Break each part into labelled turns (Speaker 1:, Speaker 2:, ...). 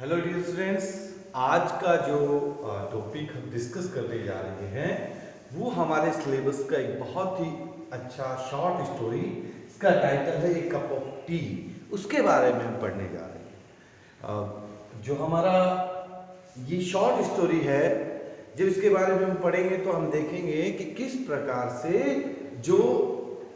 Speaker 1: Hello dear students. आज का जो टॉपिक हम डिस्कस करने जा रहे हैं वो हमारे सिलेबस का एक बहुत ही अच्छा शॉर्ट स्टोरी। इसका टाइटल है ए कप ऑफ टी। उसके बारे में हम पढ़ने जा रहे हैं। जो हमारा ये शॉर्ट स्टोरी है, जब इसके बारे में हम पढ़ेंगे तो हम देखेंगे कि किस प्रकार से जो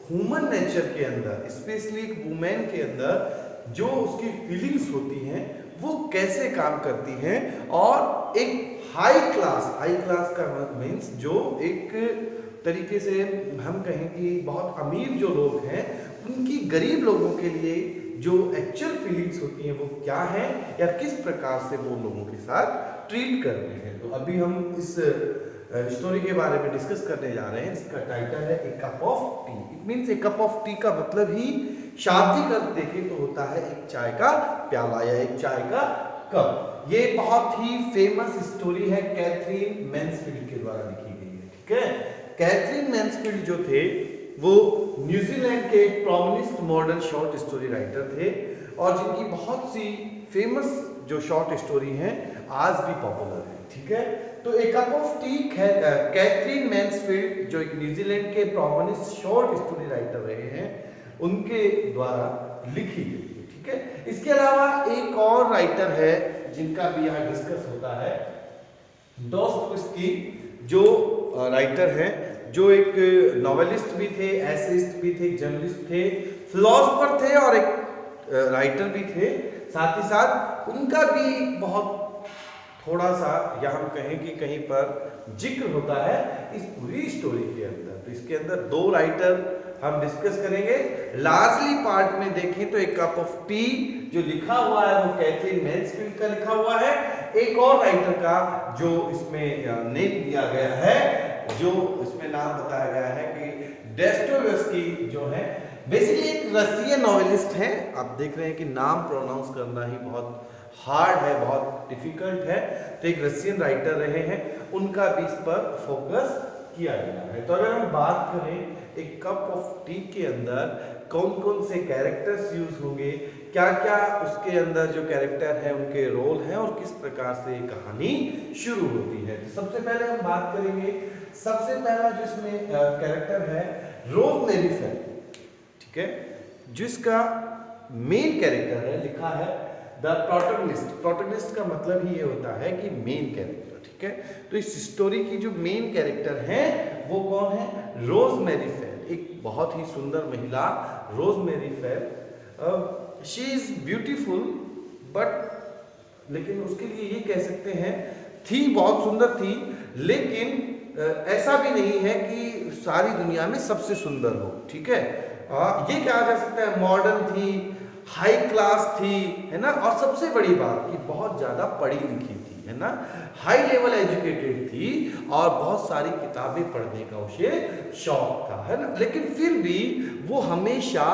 Speaker 1: ह्यूमन नेचर के अंदर, स्पेशली एक वुमेन के अंदर जो उसकी फीलिंग्स होती हैं वो कैसे काम करती हैं, और एक हाई क्लास का मीन्स जो एक तरीके से हम कहें कि बहुत अमीर जो लोग हैं उनकी गरीब लोगों के लिए जो एक्चुअल फीलिंग्स होती हैं वो क्या है या किस प्रकार से वो लोगों के साथ ट्रीट करते हैं। तो अभी हम इस स्टोरी के बारे में डिस्कस करने जा रहे हैं। इसका टाइटल है a cup of tea. It means a cup of tea का मतलब ही शाब्दिक अर्थ देखें तो होता है एक चाय का प्याला या एक चाय का कप। ये बहुत ही फेमस स्टोरी है, कैथरीन मैन्सफील्ड के द्वारा लिखी गई है। ठीक है, कैथरीन मैन्सफील्ड जो थे वो न्यूजीलैंड के एक prominent modern short story writer थे और जिनकी बहुत सी फेमस जो शॉर्ट स्टोरी हैं आज भी पॉपुलर है। ठीक है, तो a cup of tea Katherine Mansfield जो एक न्यूजीलैंड के प्रोमिनेंट शॉर्ट स्टोरी राइटर रहे हैं उनके द्वारा लिखी गई है। ठीक है, इसके अलावा एक और राइटर है जिनका भी यहाँ डिस्कस होता है, डॉस्टोयेव्स्की, जो राइटर हैं, जो एक नॉवेलिस्ट भी थे, एसेइस्ट भी थे, जर्नलिस्ट थे, फिलोसोफर थे और एक राइटर भी थे। साथ ही साथ उनका भी बहुत थोड़ा सा या हम कहें कि कहीं पर जिक्र होता है इस पूरी स्टोरी के अंदर। तो इसके अंदर दो राइटर हम डिस्कस करेंगे। लार्जली पार्ट में देखें तो एक कप ऑफ टी जो लिखा हुआ है वो कैथरीन मैन्सफील्ड का लिखा हुआ है। एक और राइटर का जो इसमें नेम दिया गया है, जो इसमें नाम बताया गया है कि डॉस्टोयेव्स्की जो है बेसिकली एक रशियन नॉवेलिस्ट है। आप देख रहे हैं कि नाम प्रोनाउंस करना ही बहुत हार्ड है, बहुत डिफिकल्ट है। तो एक रशियन राइटर रहे हैं, उनका भी इस पर फोकस किया गया है। तो अगर हम बात करें एक कप ऑफ टी के अंदर कौन कौन से कैरेक्टर्स यूज होंगे, क्या क्या उसके अंदर जो कैरेक्टर है उनके रोल हैं और किस प्रकार से कहानी शुरू होती है। तो सबसे पहले हम बात करेंगे, सबसे पहला जो इसमें कैरेक्टर है रोज़मेरी फेल। ठीक है, जिसका मेन कैरेक्टर है, लिखा है द प्रोटैगनिस्ट। प्रोटैगनिस्ट का मतलब ही ये होता है कि मेन कैरेक्टर। ठीक है, तो इस स्टोरी की जो मेन कैरेक्टर है वो कौन है? रोज़मेरी फेल, एक बहुत ही सुंदर महिला rosemary fail. She is beautiful but, लेकिन उसके लिए ये कह सकते हैं थी, बहुत सुंदर थी, लेकिन ऐसा भी नहीं है कि सारी दुनिया में सबसे सुंदर हो। ठीक है, ये कहा जा सकता है मॉडर्न थी, हाई क्लास थी, है ना, और सबसे बड़ी बात कि बहुत ज्यादा पढ़ी लिखी थी, है ना, हाई लेवल एजुकेटेड थी और बहुत सारी किताबें पढ़ने का उसे शौक था, है ना। लेकिन फिर भी वो हमेशा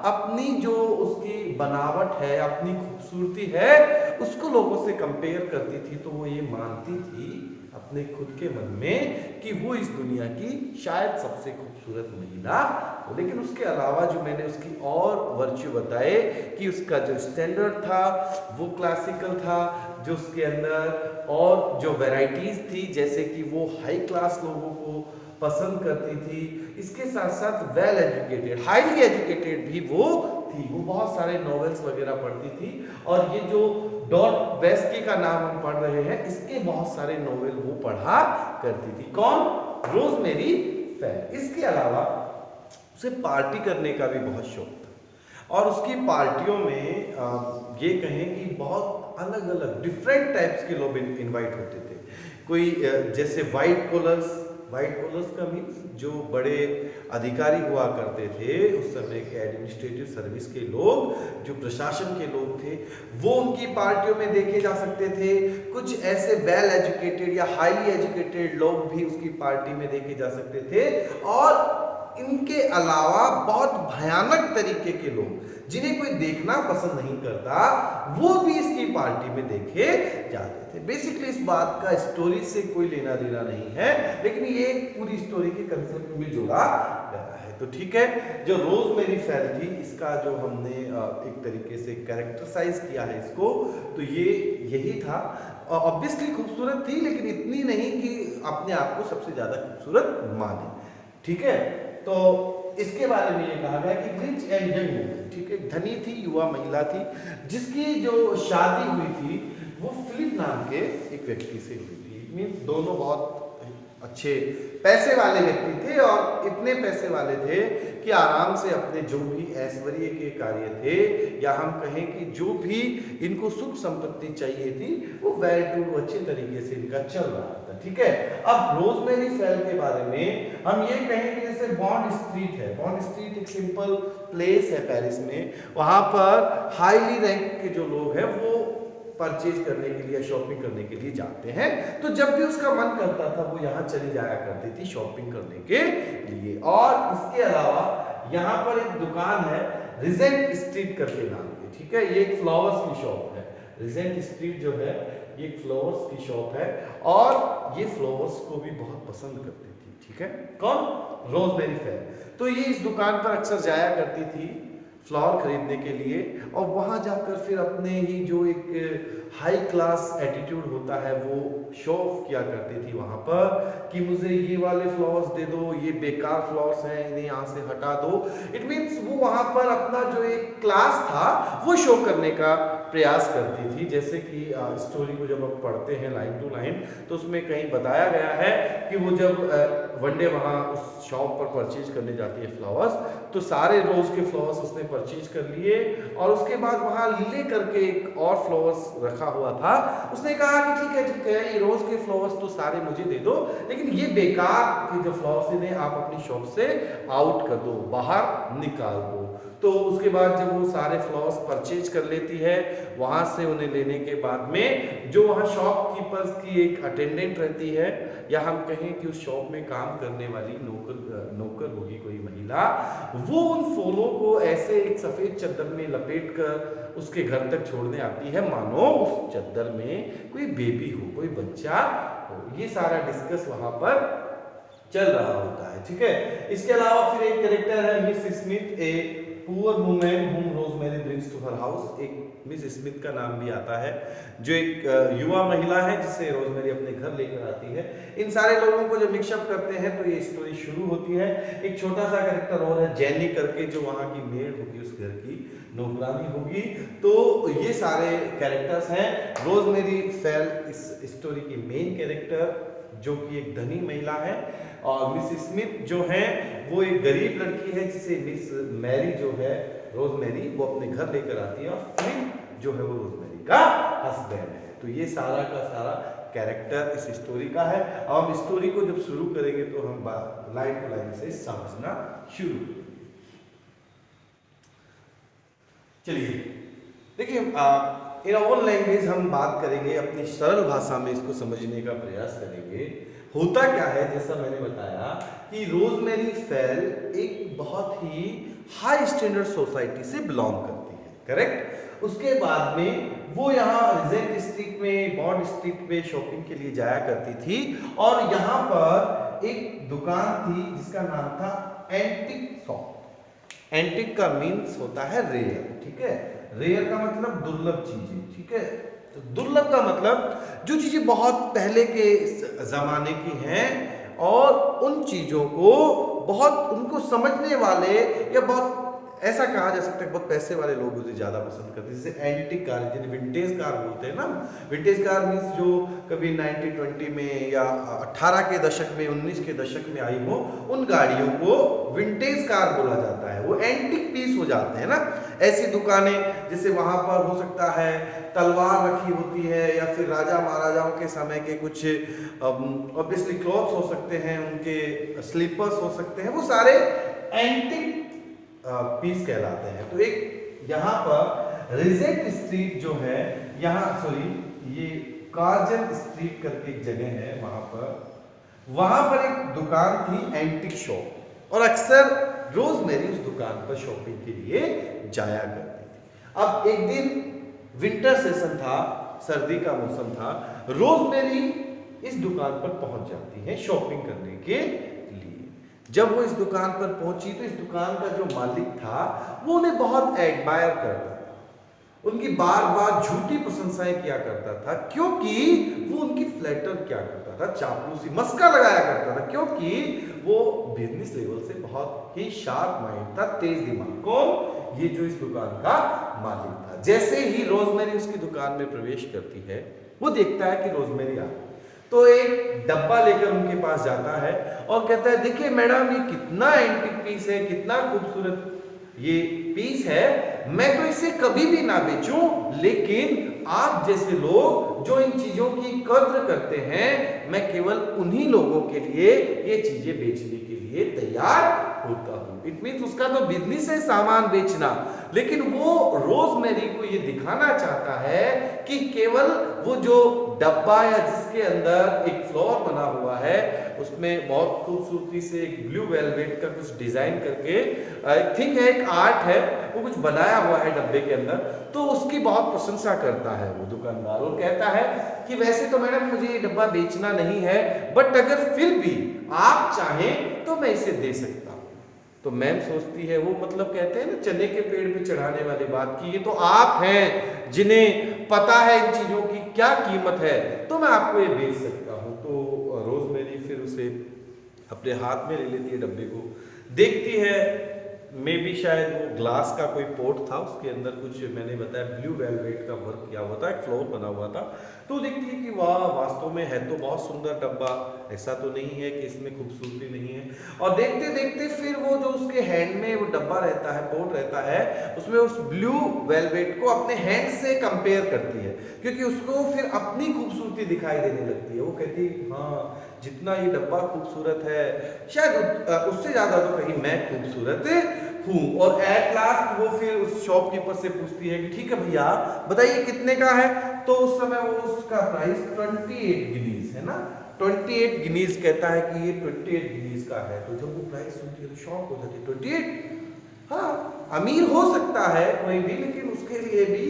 Speaker 1: अपनी जो उसकी बनावट है, अपनी खूबसूरती है, उसको लोगों से कंपेयर करती थी। तो वो ये मानती थी अपने खुद के मन में कि वो इस दुनिया की शायद सबसे खूबसूरत महिला हो। लेकिन उसके अलावा जो मैंने उसकी और वर्च्यू बताए कि उसका जो स्टैंडर्ड था वो क्लासिकल था, जो उसके अंदर और जो वैरायटीज थी, जैसे कि वो हाई क्लास लोगों को पसंद करती थी, इसके साथ साथ वेल एजुकेटेड, हाईली एजुकेटेड भी वो थी। वो बहुत सारे नॉवेल्स वगैरह पढ़ती थी और ये जो डॉस्टोयेव्स्की का नाम हम पढ़ रहे हैं, इसके बहुत सारे नॉवेल वो पढ़ा करती थी। कौन? Rosemary fail. इसके अलावा उसे पार्टी करने का भी बहुत शौक था और उसकी पार्टियों में ये कहें कि बहुत अलग अलग डिफरेंट टाइप्स के लोग इनवाइट होते थे। कोई जैसे वाइट कॉलर्स का मीन्स जो बड़े अधिकारी हुआ करते थे उस समय के एडमिनिस्ट्रेटिव सर्विस के लोग, जो प्रशासन के लोग थे, वो उनकी पार्टियों में देखे जा सकते थे। कुछ ऐसे वेल एजुकेटेड या हाईली एजुकेटेड लोग भी उसकी पार्टी में देखे जा सकते थे। और इनके अलावा बहुत भयानक तरीके के लोग जिन्हें कोई देखना पसंद नहीं करता, वो भी इसकी पार्टी में देखे जाते थे। बेसिकली इस बात का स्टोरी से कोई लेना देना नहीं है, लेकिन ये पूरी स्टोरी के कंसेप्ट में जोड़ा गया है। तो ठीक है, जो रोजमेरी फेल थी, इसका जो हमने एक तरीके से कैरेक्टराइज किया है इसको, तो ये यही था। ऑब्वियसली खूबसूरत थी, लेकिन इतनी नहीं कि अपने आप को सबसे ज्यादा खूबसूरत माने। ठीक है, तो इसके बारे में ये कहा गया कि रिच एंड यंग वुमन, ठीक है, धनी थी, युवा महिला थी, जिसकी जो शादी हुई थी वो फिलिप नाम के एक व्यक्ति से हुई थी। मीन्स दोनों बहुत अच्छे पैसे वाले व्यक्ति थे, और इतने पैसे वाले थे कि आराम से अपने जो भी ऐश्वर्य के कार्य थे, या हम कहें कि जो भी इनको सुख संपत्ति चाहिए थी, वो वेल टू अच्छे तरीके से इनका चल रहा था। ठीक है, अब रोजमेरी फेल के बारे में हम ये कहें कि जैसे बॉन्ड स्ट्रीट है, बॉन्ड स्ट्रीट एक सिंपल प्लेस है पेरिस में, वहां पर हाईली रैंक के जो लोग हैं वो परचेज करने के लिए, शॉपिंग करने के लिए जाते हैं। तो जब भी उसका मन करता था वो यहाँ चली जाया करती थी शॉपिंग करने के लिए। और इसके अलावा यहाँ पर एक दुकान है रिजेंट स्ट्रीट करके नाम की, ठीक है, ये एक फ्लावर्स की शॉप है। रिजेंट स्ट्रीट जो है ये एक फ्लावर्स की शॉप है, और ये फ्लावर्स को भी बहुत पसंद करती थी। ठीक है, कौन? Rosemary fail. तो ये इस दुकान पर अक्सर जाया करती थी फ्लावर खरीदने के लिए, और वहां जाकर फिर अपने ही जो एक हाई क्लास एटीट्यूड होता है वो शो ऑफ किया करती थी वहां पर, कि मुझे ये वाले फ्लावर्स दे दो, ये बेकार फ्लावर्स हैं, इन्हें यहाँ से हटा दो। इट मीन्स वो वहां पर अपना जो एक क्लास था वो शो करने का प्रयास करती थी। जैसे कि स्टोरी को जब आप पढ़ते हैं लाइन टू लाइन, तो उसमें कहीं बताया गया है कि वो जब वन डे वहाँ उस शॉप पर परचेज करने जाती है फ्लावर्स, तो सारे रोज के फ्लावर्स उसने परचेज कर लिए, और उसके बाद वहाँ ले करके एक और फ्लावर्स रखा हुआ था। उसने कहा कि ठीक है, ये रोज के फ्लावर्स तो सारे मुझे दे दो, लेकिन ये बेकार के जो फ्लावर्स इन्हें आप अपनी शॉप से आउट कर दो, बाहर निकाल दो। तो उसके बाद जब वो सारे फ्लावर्स परचेज कर लेती है, वहां से उन्हें लेने के बाद में जो वहाँ शॉपकीपर्स की एक अटेंडेंट रहती है, या हम कहें कि उस शॉप में काम करने वाली नौकर होगी कोई महिला, वो उन फूलों को ऐसे एक सफेद चादर में लपेट कर उसके घर तक छोड़ने आती है, मानो उस चादर में कोई बेबी हो, कोई बच्चा हो। ये सारा डिस्कस वहां पर चल रहा होता है। ठीक है, इसके अलावा फिर एक कैरेक्टर है Miss Smith, a poor women whom Rosemary brings to her house. एक मिस स्मिथ का नाम भी आता है, जो एक युवा महिला है जिसे रोजमेरी अपने घर लेकर आती है। इन सारे लोगों को जब मिक्सअप करते हैं तो ये स्टोरी शुरू होती है। एक छोटा सा कैरेक्टर और है जेनी करके, जो वहाँ की मेड होगी, उस घर की नौकरानी होगी। तो ये सारे कैरेक्टर्स हैं। रोजमेरी फेल इस स्टोरी की मेन कैरेक्टर, जो कि एक धनी महिला है, और मिस स्मिथ जो है वो एक गरीब लड़की है, जिसे मिस मैरी जो है रोजमेरी वो अपने घर लेकर आती है, और फिलिप जो है वो रोजमेरी का हस्बैंड है। तो ये सारा का सारा कैरेक्टर इस स्टोरी का है। अब हम स्टोरी को जब शुरू करेंगे तो हम लाइन टू लाइन से समझना शुरू करेंगे। चलिए देखिए, इन ओन लैंग्वेज हम बात करेंगे, अपनी सरल भाषा में इसको समझने का प्रयास करेंगे। होता क्या है, जैसा मैंने बताया कि रोजमेरी फेल एक बहुत ही हाई स्टैंडर्ड सोसाइटी से बिलोंग करती है, करेक्ट। उसके बाद में वो यहाँ रिजेंट स्ट्रीट में, बॉन्ड स्ट्रीट में शॉपिंग के लिए जाया करती थी, और यहाँ पर एक दुकान थी जिसका नाम था एंटिक शॉप। एंटिक का मीन्स होता है रेयर, ठीक है, रेयर का मतलब दुर्लभ चीजें, ठीक है। तो दुर्लभ का मतलब जो चीजें बहुत पहले के जमाने की हैं, और उन चीजों को बहुत उनको समझने वाले, या बहुत ऐसा कहा जा सकता है बहुत पैसे वाले लोग उसे ज्यादा पसंद करते हैं। जैसे एंटिक कार, जिन्हें विंटेज कार बोलते हैं ना। विंटेज कार मीन्स जो कभी 1920 में या 18 के दशक में, 19 के दशक में आई हो, उन गाड़ियों को विंटेज कार बोला जाता है। वो एंटिक पीस हो जाते हैं ना। ऐसी दुकानें जैसे वहां पर हो सकता है तलवार रखी होती है, या फिर राजा महाराजाओं के समय के कुछ ऑब्वियसली क्लॉथ्स हो सकते हैं, उनके स्लीपर्स हो सकते हैं, वो सारे एंटिक पीस कहलाते हैं। तो एक यहाँ पर रिजेंट स्ट्रीट जो है, यहाँ सॉरी ये कार्जन स्ट्रीट करके एक जगह है, वहां पर एक दुकान थी एंटिक शॉप। और अक्सर रोजमेरी उस दुकान पर शॉपिंग के लिए जाया करती थी। अब एक दिन विंटर सेशन था, सर्दी का मौसम था, रोजमेरी इस दुकान पर पहुंच जाती है शॉपिंग करने के लिए। जब वो इस दुकान पर पहुंची तो इस दुकान का जो मालिक था वो उन्हें बहुत एडमायर करता था, उनकी बार बार झूठी प्रशंसाएं किया करता था, क्योंकि वो उनकी फ्लैटर क्या करता था, चापलूसी मस्का लगाया करता था, क्योंकि वो बिजनेस लेवल से बहुत ही शार्प माइंड था, तेज दिमाग। कौन? ये जो इस दुकान का मालिक था। जैसे ही रोजमेरी उसकी दुकान में प्रवेश करती है, वो देखता है कि रोजमेरी आ गई, तो एक डब्बा लेकर उनके पास जाता है और कहता है, देखिए मैडम, ये कितना एंटीक पीस है, कितना खूबसूरत ये पीस है, मैं तो इसे कभी भी ना बेचूं, लेकिन आप जैसे लोग जो इन चीजों की कद्र करते हैं, मैं केवल उन्हीं लोगों के लिए ये चीजें बेचने के लिए तैयार होता हूं। इट मीन्स उसका तो बिजनेस है सामान बेचना, लेकिन वो रोजमेरी को ये दिखाना चाहता है कि केवल वो जो डब्बा या जिसके अंदर एक फ्लोर बना हुआ है, उसमें बहुत खूबसूरती से एक ब्लू वेलवेट का कुछ डिजाइन करके, आई थिंक है एक आर्ट है, वो कुछ बनाया हुआ है डब्बे के अंदर, तो उसकी बहुत प्रशंसा करता है वो दुकानदार और कहता है कि वैसे तो मैडम मुझे ये डब्बा बेचना नहीं है, बट अगर फिर भी आप चाहें तो मैं इसे दे सकता हूं। तो मैम सोचती है, वो मतलब कहते हैं ना चने के पेड़ पे चढ़ाने वाली बात, की ये तो आप हैं जिन्हें पता है इन चीजों की क्या कीमत है, तो मैं आपको ये बेच सकता हूं। तो रोजमेरी फिर उसे अपने हाथ में ले लेती है डब्बे को, देखती है, मे बी शायद वो ग्लास का कोई पोर्ट था, उसके अंदर कुछ मैंने बताया ब्लू वेलवेट का वर्क किया हुआ था, एक फ्लोर बना हुआ था। तो देखती है कि वाह, वास्तव में है तो बहुत सुंदर डब्बा, ऐसा तो नहीं है कि इसमें खूबसूरती नहीं है। और देखते देखते फिर वो जो उसके हैंड में वो डब्बा रहता है, पोर्ट रहता है, उसमें उस ब्लू वेलवेट को अपने हैंड से कंपेयर करती है, क्योंकि उसको फिर अपनी खूबसूरती दिखाई देने लगती है। वो कहती है, हाँ, जितना ये डब्बा खूबसूरत है, शायद उससे ज्यादा तो कहीं मैं खूबसूरत हूँ। और एट लास्ट वो फिर उस शॉपकीपर से पूछती है कि ठीक है भैया, बताइए कितने का है। तो उस समय वो उसका प्राइस 28 गिनीज है ना, 28 गिनीज कहता है कि ये 28 गिनीज का है। तो जब वो प्राइस सुनती है तो शॉक हो जाती है, 28? हाँ, अमीर हो सकता है कोई भी, लेकिन उसके लिए भी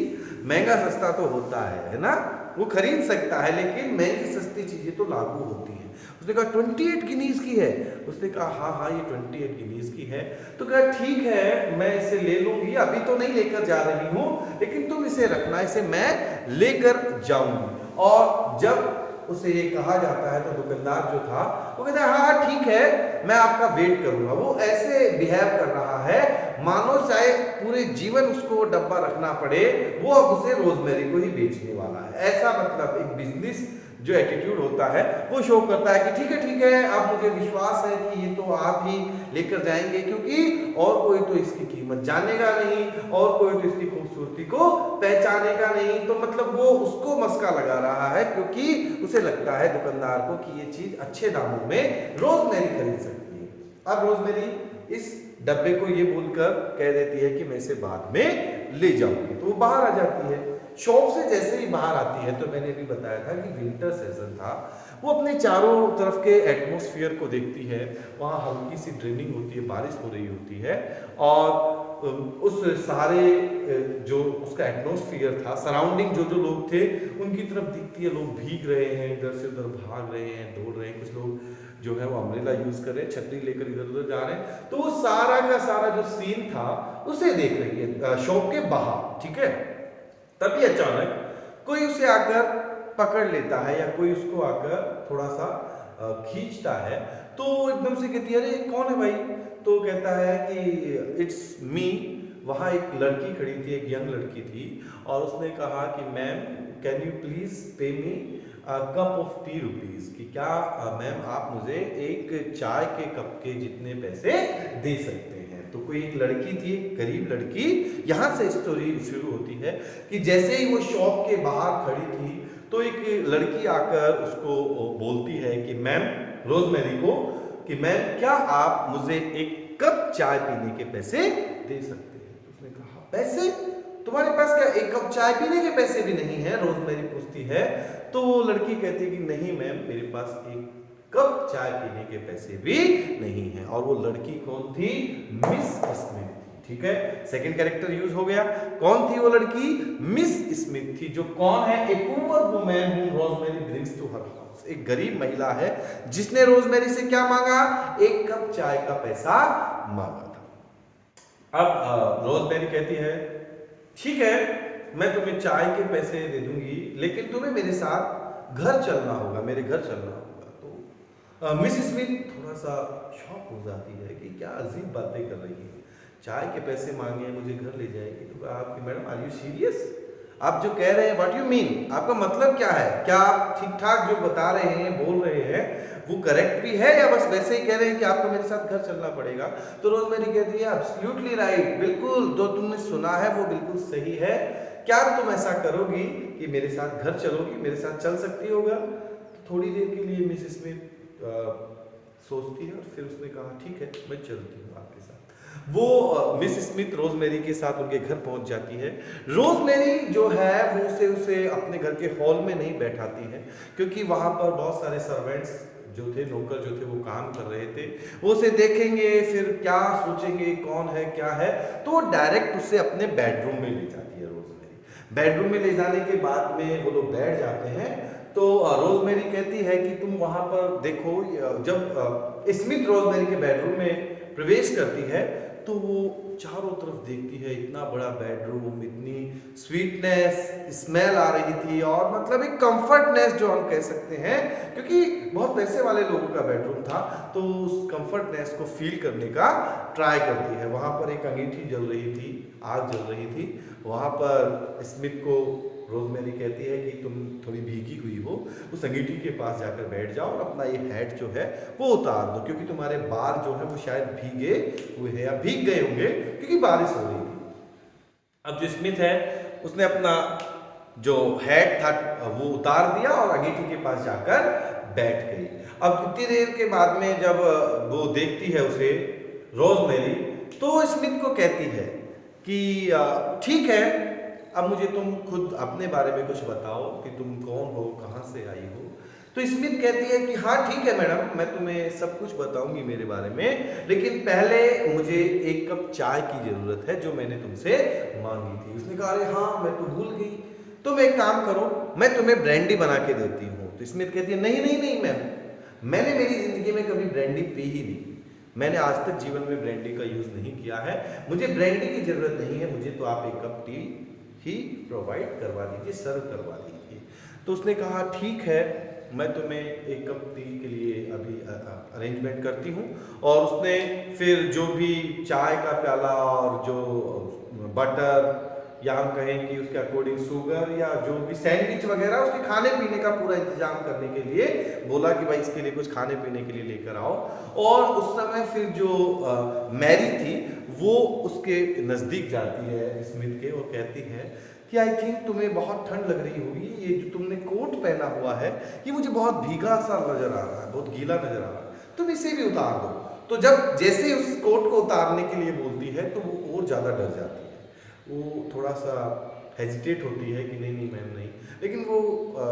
Speaker 1: महंगा सस्ता तो होता है ना, वो खरीद सकता है, लेकिन महंगी सस्ती चीजें तो लागू होती हैं। उसने कहा 28 गिनीज की है? उसने कहा हाँ हाँ, ये 28 गिनीज की है। तो कहा ठीक है, मैं इसे ले लूंगी, अभी तो नहीं लेकर जा रही हूँ, लेकिन तुम इसे रखना, इसे मैं लेकर जाऊंगी। और जब उसे ये कहा जाता है तो दुकानदार जो था वो कहता है हाँ ठीक है, मैं आपका वेट करूंगा। वो ऐसे बिहेव कर रहा है मानो चाहे पूरे जीवन उसको डब्बा रखना पड़े, वो अब उसे रोजमेरी को ही बेचने वाला है। ऐसा मतलब एक बिजनेस जो एटीट्यूड होता है वो शो करता है कि ठीक है, अब मुझे विश्वास है कि ये तो आप ही लेकर जाएंगे, क्योंकि और कोई तो इसकी कीमत जानेगा नहीं, और कोई तो इसकी खूबसूरती को पहचानेगा नहीं। तो मतलब वो उसको मस्का लगा रहा है, क्योंकि उसे लगता है दुकानदार को कि ये चीज अच्छे दामों में रोजमेरी खरीद सकती है। अब रोजमेरी इस डब्बे को ये बोलकर कह देती है कि मैं इसे बाद में ले जाऊंगी। तो वो बाहर आ जाती है। शॉप से जैसे ही बाहर आती है, तो मैंने भी बताया था कि विंटर सीजन था, वो अपने चारों तरफ के एटमॉस्फेयर को देखती है। वहाँ हल्की सी ड्रेनिंग होती है, बारिश हो रही होती है, और उस सारे जो उसका एटमॉस्फेयर था, सराउंडिंग जो जो लोग थे उनकी तरफ दिखती है। लोग भीग रहे हैं, इधर से उधर भाग रहे हैं, दौड़ रहे हैं, कुछ लोग जो है वो अम्ब्रेला यूज कर रहे हैं, छतरी लेकर इधर उधर जा रहे हैं। तो वो सारा का सारा जो सीन था उसे देख रही है शॉप के बाहर, ठीक है। तभी अचानक कोई उसे आकर पकड़ लेता है, या कोई उसको आकर थोड़ा सा खींचता है। तो एकदम से कहती है, अरे कौन है भाई? तो कहता है कि इट्स मी। वहाँ एक लड़की खड़ी थी, एक यंग लड़की थी, और उसने कहा कि ma'am, can you please pay me cup of T rupees, कि क्या मैम आप मुझे एक चाय के कप के जितने पैसे दे सकते हैं। तो कोई एक लड़की थी, एक गरीब लड़की। यहाँ से स्टोरी शुरू होती है कि जैसे ही वो शॉप के बाहर खड़ी थी, तो एक लड़की आकर उसको बोलती है कि मैम, रोजमेरी को, कि मैम क्या आप मुझे एक कप चाय पीने के पैसे दे सकते हैं? उसने कहा पैसे? तुम्हारे पास क्या एक कप चाय पीने के पैसे भी नहीं है? रोजमेरी पूछती है। तो वो लड़की कहती है कि नहीं मैम, मेरे पास एक कप चाय पीने के पैसे भी नहीं है। और वो लड़की कौन थी? मिस स्मिथ थी। ठीक है, सेकंड कैरेक्टर यूज हो गया। कौन थी वो लड़की? मिस स्मिथ थी, जो कौन है? A poor woman whom Rosemary brings to her house. एक गरीब महिला है जिसने रोजमेरी से क्या मांगा? एक कप चाय का पैसा मांगा था। अब रोजमेरी कहती है ठीक है, मैं तुम्हें चाय के पैसे दे दूंगी, लेकिन तुम्हें मेरे साथ घर चलना होगा, मेरे घर चलना होगा। तो मिस स्मिथ थोड़ा सा शॉक हो जाती है कि क्या अजीब बातें कर रही है, चाय के पैसे मांगे मुझे घर ले जाएगी। तो आपकी मैडम आर यू सीरियस? आप जो कह रहे हैं व्हाट यू मीन, आपका मतलब क्या है? क्या आप ठीक ठाक जो बता रहे हैं, बोल रहे हैं, वो करेक्ट भी है या बस वैसे ही कह रहे हैं कि आपको मेरे साथ घर चलना पड़ेगा? तो रोजमेरी कहती है एब्सोल्युटली राइट, बिल्कुल जो तुमने सुना है वो बिल्कुल सही है। क्या तुम ऐसा करोगी कि मेरे साथ घर चलोगी, मेरे साथ चल सकती होगा? तो थोड़ी देर के लिए मिसेस स्मिथ सोचती है और फिर उसने कहा ठीक है, मैं चलती हूँ आपके साथ। वो मिस स्मिथ रोजमेरी के साथ उनके घर पहुंच जाती है। रोजमेरी जो है वो उसे अपने घर के हॉल में नहीं बैठाती है, क्योंकि वहां पर बहुत सारे सर्वेंट्स जो थे, नौकर जो थे, वो काम कर रहे थे। वो उसे देखेंगे, फिर क्या सोचेंगे कौन है क्या है, तो वो डायरेक्ट उसे अपने बेडरूम में ले जाती है रोजमेरी। बेडरूम में ले जाने के बाद में वो लोग बैठ जाते हैं। तो रोजमेरी कहती है कि तुम वहां पर देखो। जब स्मिथ रोजमेरी के बेडरूम में प्रवेश करती है तो वो चारों तरफ देखती है, इतना बड़ा बेडरूम, इतनी स्वीटनेस स्मेल आ रही थी, और मतलब एक कंफर्टनेस जो हम कह सकते हैं, क्योंकि बहुत पैसे वाले लोगों का बेडरूम था, तो उस कंफर्टनेस को फील करने का ट्राई करती है। वहां पर एक अंगीठी जल रही थी, आग जल रही थी। वहां पर स्मिथ को रोजमेरी कहती है कि तुम थोड़ी भीगी हुई हो, उस अंगीठी के पास जाकर बैठ जाओ और अपना ये हैट जो है वो उतार दो, क्योंकि तुम्हारे बाल जो है वो शायद भीगे हुए हैं या भीग गए होंगे, क्योंकि बारिश हो रही थी। अब जो स्मिथ है उसने अपना जो हैट था वो उतार दिया और अंगीठी के पास जाकर बैठ गई। अब इतनी देर के बाद में जब वो देखती है उसे रोजमेरी, तो स्मिथ को कहती है कि ठीक है, अब मुझे तुम खुद अपने बारे में कुछ बताओ कि तुम कौन हो, कहाँ से आई हो। तो स्मिथ कहती है कि हाँ ठीक है मैडम, मैं तुम्हें सब कुछ बताऊंगी मेरे बारे में, लेकिन पहले मुझे एक कप चाय की जरूरत है जो मैंने तुमसे मांगी थी। उसने कहा अरे हाँ, मैं तो भूल गई, तुम एक काम करो, मैं तुम्हें ब्रांडी बना के देती हूँ। तो स्मिथ कहती है नहीं नहीं नहीं मैम, मैंने मेरी जिंदगी में कभी ब्रांडी पी ही नहीं, मैंने आज तक जीवन में ब्रांडी का यूज नहीं किया है, मुझे ब्रांडी की जरूरत नहीं है, मुझे तो आप एक कप टी ही प्रोवाइड करवा दीजिए, सर्व करवा दीजिए। तो उसने कहा ठीक है, मैं तुम्हें एक कप टी के लिए अभी अरेंजमेंट करती हूँ। और उसने फिर जो भी चाय का प्याला और जो बटर या हम कहें कि उसके अकॉर्डिंग शुगर या जो भी सैंडविच वगैरह, उसके खाने पीने का पूरा इंतजाम करने के लिए बोला कि भाई इसके लिए कुछ खाने पीने के लिए लेकर आओ। और उस समय फिर जो मैरी थी वो उसके नज़दीक जाती है स्मिथ के और कहती है कि आई थिंक तुम्हें बहुत ठंड लग रही होगी, ये जो तुमने कोट पहना हुआ है ये मुझे बहुत भीगा सा नजर आ रहा है, बहुत गीला नजर आ रहा है, तुम इसे भी उतार दो। तो जब जैसे ही उस कोट को उतारने के लिए बोलती है तो वो और ज़्यादा डर जाती है, वो थोड़ा सा हेजिटेट होती है कि नहीं नहीं मैम नहीं। लेकिन वो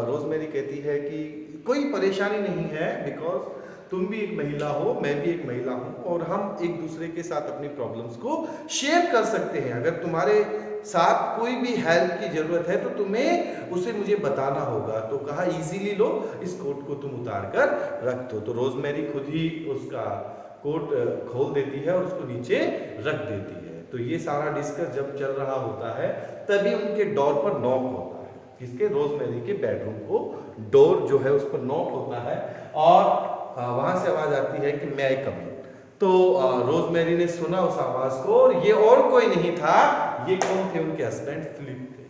Speaker 1: रोजमेरी कहती है कि कोई परेशानी नहीं है, बिकॉज तुम भी एक महिला हो, मैं भी एक महिला हूँ, और हम एक दूसरे के साथ अपनी प्रॉब्लम्स को शेयर कर सकते हैं। अगर तुम्हारे साथ कोई भी हेल्प की जरूरत है तो तुम्हें उसे मुझे बताना होगा। तो कहा इजीली लो, इस कोट को तुम उतार कर रख दो। तो रोजमेरी खुद ही उसका कोट खोल देती है और उसको नीचे रख देती है। तो ये सारा डिस्कस जब चल रहा होता है तभी उनके डोर पर नॉक होता है, किसके? रोजमेरी के बेडरूम को डोर जो है उस पर नॉक होता है और वहां से आवाज आती है कि मैं आई कम इन। तो रोजमेरी ने सुना उस आवाज को, और ये और कोई नहीं था, ये कौन थे? उनके हस्बैंड फिलिप थे।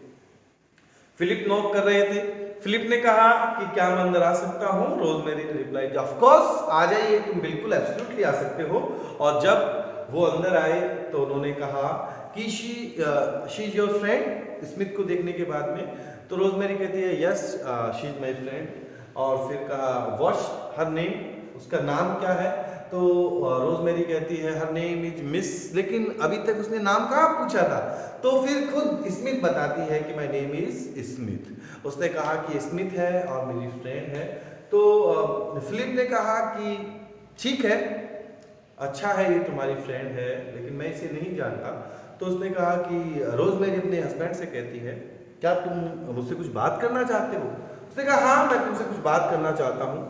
Speaker 1: फिलिप नॉक कर रहे थे। फिलिप ने कहा कि क्या मैं अंदर आ सकता हूं? रोजमेरी ने रिप्लाई ऑफ कोर्स, आ जाइए, तुम बिल्कुल एब्सोल्युटली आ सकते हो। और जब वो अंदर आए तो उन्होंने कहा कि she is your friend, Smith को देखने के बाद में। तो रोजमेरी कहती है yes she is my friend. और फिर कहा व्हाट्स हर नेम, उसका नाम क्या है? तो रोजमेरी कहती है हर नेम इज मिस, लेकिन अभी तक उसने नाम कहाँ पूछा था। तो फिर खुद स्मिथ बताती है कि माय नेम इज स्मिथ। उसने कहा कि स्मिथ है और मेरी फ्रेंड है, तो फिलिप ने कहा कि ठीक है, अच्छा है, ये तुम्हारी फ्रेंड है, लेकिन मैं इसे नहीं जानता। तो उसने कहा कि रोजमेरी अपने हस्बैंड से कहती है, क्या तुम मुझसे कुछ बात करना चाहते हो? उसने कहा हाँ, मैं तुमसे कुछ बात करना चाहता हूँ,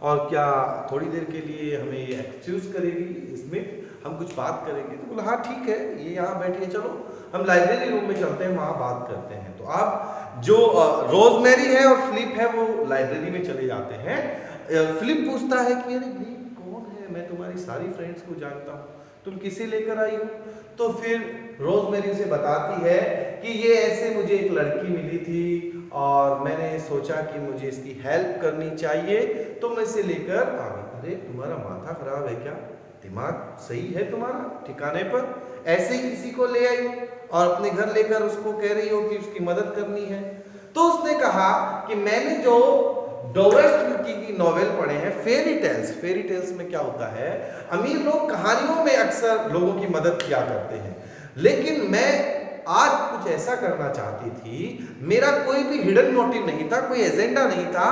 Speaker 1: और क्या थोड़ी देर के लिए हमें एक्सक्यूज करेगी, इसमें हम कुछ बात करेंगे? तो बोला हाँ ठीक है, ये यहाँ बैठी है, चलो हम लाइब्रेरी रूम में चलते हैं, वहाँ बात करते हैं। तो आप जो रोजमेरी है और फिलिप है वो लाइब्रेरी में चले जाते हैं। फिलिप पूछता है कि अरे ये कौन है, मैं तुम्हारी सारी फ्रेंड्स को जानता हूँ, तुम किसे लेकर आई हो? तो फिर रोजमेरी से बताती है कि ये ऐसे मुझे एक लड़की मिली थी और मैंने सोचा कि मुझे इसकी हेल्प करनी चाहिए, तो मैं इसे लेकर आ गई। अरे तुम्हारा माथा खराब है क्या? दिमाग सही है तुम्हारा ठिकाने पर? ऐसे ही किसी को ले आई और अपने घर लेकर उसको कह रही हो कि उसकी मदद करनी है? तो उसने कहा कि मैंने जो डोस्टोयेवस्की की नॉवेल पढ़े हैं, फेरी टेल्स, फेरी टेल्स में क्या होता है, अमीर लोग कहानियों में अक्सर लोगों की मदद किया करते हैं, लेकिन मैं आज कुछ ऐसा करना चाहती थी, मेरा कोई भी हिडन मोटिव नहीं था, कोई एजेंडा नहीं था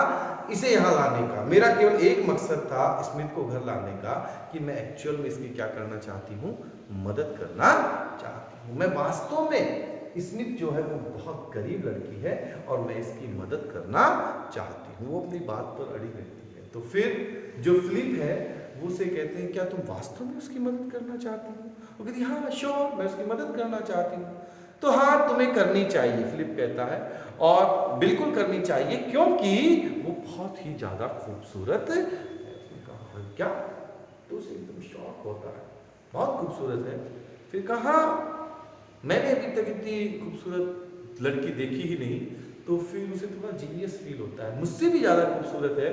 Speaker 1: इसे यहाँ लाने का, मेरा केवल एक मकसद था स्मिथ को घर लाने का, कि मैं एक्चुअल में इसकी क्या करना चाहती हूँ, मदद करना चाहती हूँ। मैं वास्तव में स्मिथ जो है वो बहुत गरीब लड़की है और मैं इसकी मदद करना चाहती हूँ। वो अपनी बात पर अड़ी रहती है। तो फिर जो फिलिप है वो उसे कहते हैं क्या तुम वास्तव में उसकी मदद करना चाहती हो? वो कहती है हाँ श्योर, मैं उसकी मदद करना चाहती हूँ। तो हाँ तुम्हें करनी चाहिए, फिलिप कहता है, और बिल्कुल करनी चाहिए क्योंकि वो बहुत ही ज्यादा खूबसूरत है। उसने कहा क्या? तो उसे एकदम शॉक होता है, बहुत खूबसूरत है। फिर कहा मैंने अभी तक इतनी खूबसूरत लड़की देखी ही नहीं। तो फिर उसे थोड़ा जीनियस फील होता है, मुझसे भी ज्यादा खूबसूरत है।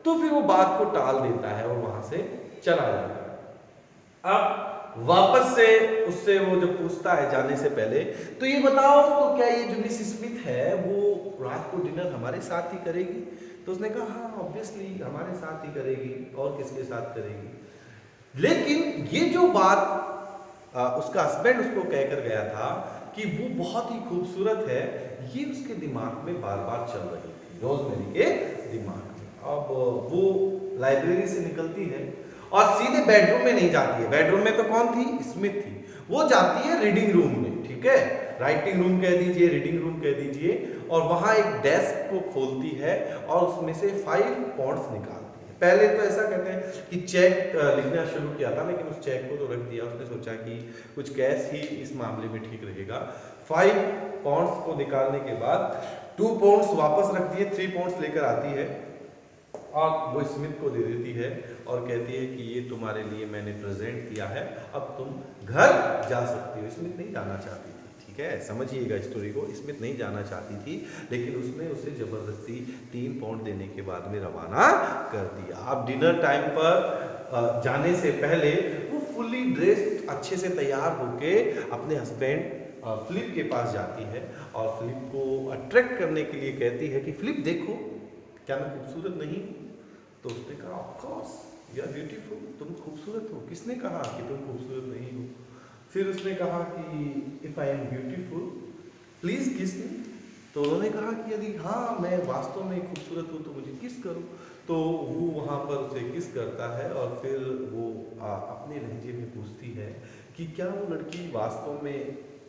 Speaker 1: तो फिर वो बात को टाल देता है और वहां से चला जाता है। अब वापस से उससे वो जब पूछता है जाने से पहले, तो ये बताओ तो क्या ये जो मिस स्मिथ है वो रात को डिनर हमारे साथ ही करेगी? तो उसने कहा हाँ ऑब्वियसली हमारे साथ ही करेगी, और किसके साथ करेगी। लेकिन ये जो बात उसका हस्बैंड उसको कहकर गया था कि वो बहुत ही खूबसूरत है, ये उसके दिमाग में बार बार चल रही थी, रोजमेरी के दिमाग में। अब वो लाइब्रेरी से निकलती है और सीधे बेडरूम में नहीं जाती है। बेडरूम में तो कौन थी? स्मिथ थी। वो जाती है रीडिंग रूम में, ठीक है, राइटिंग रूम कह दीजिए, रीडिंग रूम कह दीजिए, और वहां एक डेस्क को खोलती है और उसमें से 5 पॉन्ड्स निकालती है। पहले तो ऐसा कहते हैं कि चेक लिखना शुरू किया था, लेकिन उस चेक को तो रख दिया। उसने सोचा कि कुछ कैश ही इस मामले में ठीक रहेगा। 5 पॉन्ड्स को निकालने के बाद 2 पॉन्ड्स वापस रख दिए, 3 पॉन्ड्स लेकर आती है और वो स्मिथ को दे देती है और कहती है कि ये तुम्हारे लिए मैंने प्रेजेंट किया है, अब तुम घर जा सकती हो। स्मिथ नहीं जाना चाहती थी, ठीक है, समझिएगा स्टोरी को। स्मिथ नहीं जाना चाहती थी, लेकिन उसने उसे जबरदस्ती 3 पाउंड देने के बाद में रवाना कर दिया। अब डिनर टाइम पर जाने से पहले वो फुल्ली ड्रेस्ड अच्छे से तैयार होके अपने हस्बैंड फिलिप के पास जाती है और फिलिप को अट्रैक्ट करने के लिए कहती है कि फिलिप देखो, क्या मैं खूबसूरत नहीं हूँ? तो उसने कहा of course you are beautiful, तुम खूबसूरत हो। किसने कहा कि तुम खूबसूरत नहीं हो? फिर उसने कहा कि if I am beautiful please kiss मी। तो उन्होंने कहा कि यदि हाँ मैं वास्तव में खूबसूरत हूँ तो मुझे किस करो। तो वो वहाँ पर उसे किस करता है और फिर वो अपने लहजे में पूछती है कि क्या वो लड़की वास्तव में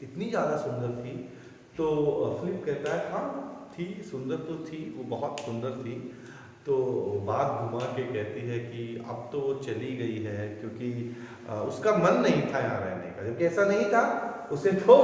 Speaker 1: इतनी ज़्यादा सुंदर थी? तो फिलिप कहता है हाँ थी, सुंदर तो थी, वो बहुत सुंदर थी। तो बात घुमा के कहती है कि अब तो वो चली गई है क्योंकि उसका मन नहीं था यहाँ रहने का। जबकि ऐसा नहीं था, उसे तो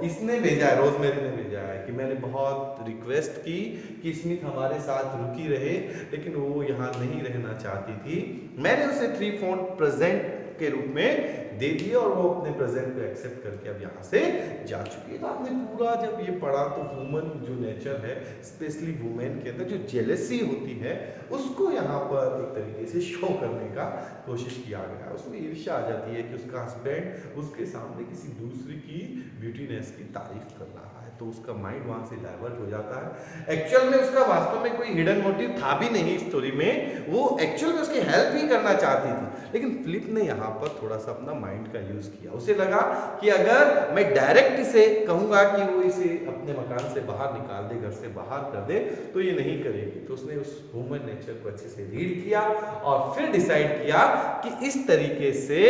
Speaker 1: इसने भेजा है, रोजमेरी ने भेजा है कि मैंने बहुत रिक्वेस्ट की कि स्मिथ हमारे साथ रुकी रहे, लेकिन वो यहाँ नहीं रहना चाहती थी। मैंने उसे 3 पॉइंट प्रेजेंट के रूप में दे दिए और वो अपने प्रेजेंट को एक्सेप्ट करके अब यहाँ से जा चुकी है। तो आपने पूरा जब ये पढ़ा तो वुमन जो नेचर है, स्पेशली वुमेन के अंदर जो जेलसी होती है, उसको यहाँ पर एक तरीके से शो करने का कोशिश किया गया। उसमें ईर्ष्या आ जाती है कि उसका हस्बैंड उसके सामने किसी दूसरी की ब्यूटीनेस की तारीफ कर रहा है, तो उसका माइंड वहां से डाइवर्ट हो जाता है। एक्चुअल में उसका वास्तव में कोई हिडन मोटिव था भी नहीं स्टोरी में, वो एक्चुअल में उसकी हेल्प ही करना चाहती थी, लेकिन फिलिप ने यहाँ पर थोड़ा सा अपना माइंड का यूज किया। उसे लगा कि अगर मैं डायरेक्ट इसे कहूंगा कि वो इसे अपने मकान से बाहर निकाल दे, घर से बाहर कर दे, तो ये नहीं करेगी। तो उसने उस ह्यूमन नेचर को अच्छे से रीड किया और फिर डिसाइड किया कि इस तरीके से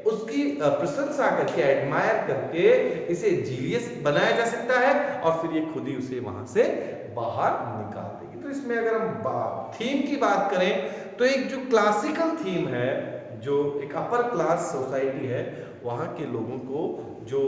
Speaker 1: उसकी प्रशंसा करके, एडमायर करके इसे जीनियस बनाया जा सकता है और फिर ये खुद ही उसे वहां से बाहर निकाल देगी। तो इसमें अगर हम थीम की बात करें तो एक जो क्लासिकल थीम है, जो एक अपर क्लास सोसाइटी है, वहाँ के लोगों को जो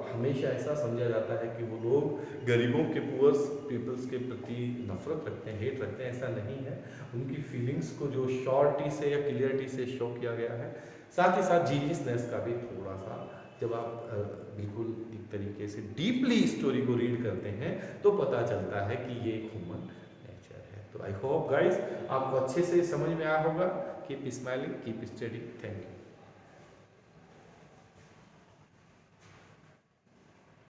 Speaker 1: हमेशा ऐसा समझा जाता है कि वो लोग गरीबों के, पुअर पीपल्स के प्रति नफरत रखते हैं, हेट रखते हैं, ऐसा नहीं है। उनकी फीलिंग्स को जो शॉर्टी से या क्लियरिटी से शो किया गया है, साथ ही साथ जीनियसनेस का भी थोड़ा सा, जब आप बिल्कुल एक तरीके से डीपली स्टोरी को रीड करते हैं तो पता चलता है कि ये ह्यूमन नेचर है। तो आई होप गाइस आपको अच्छे से समझ में आया होगा। Keep smiling, keep study. Thank you.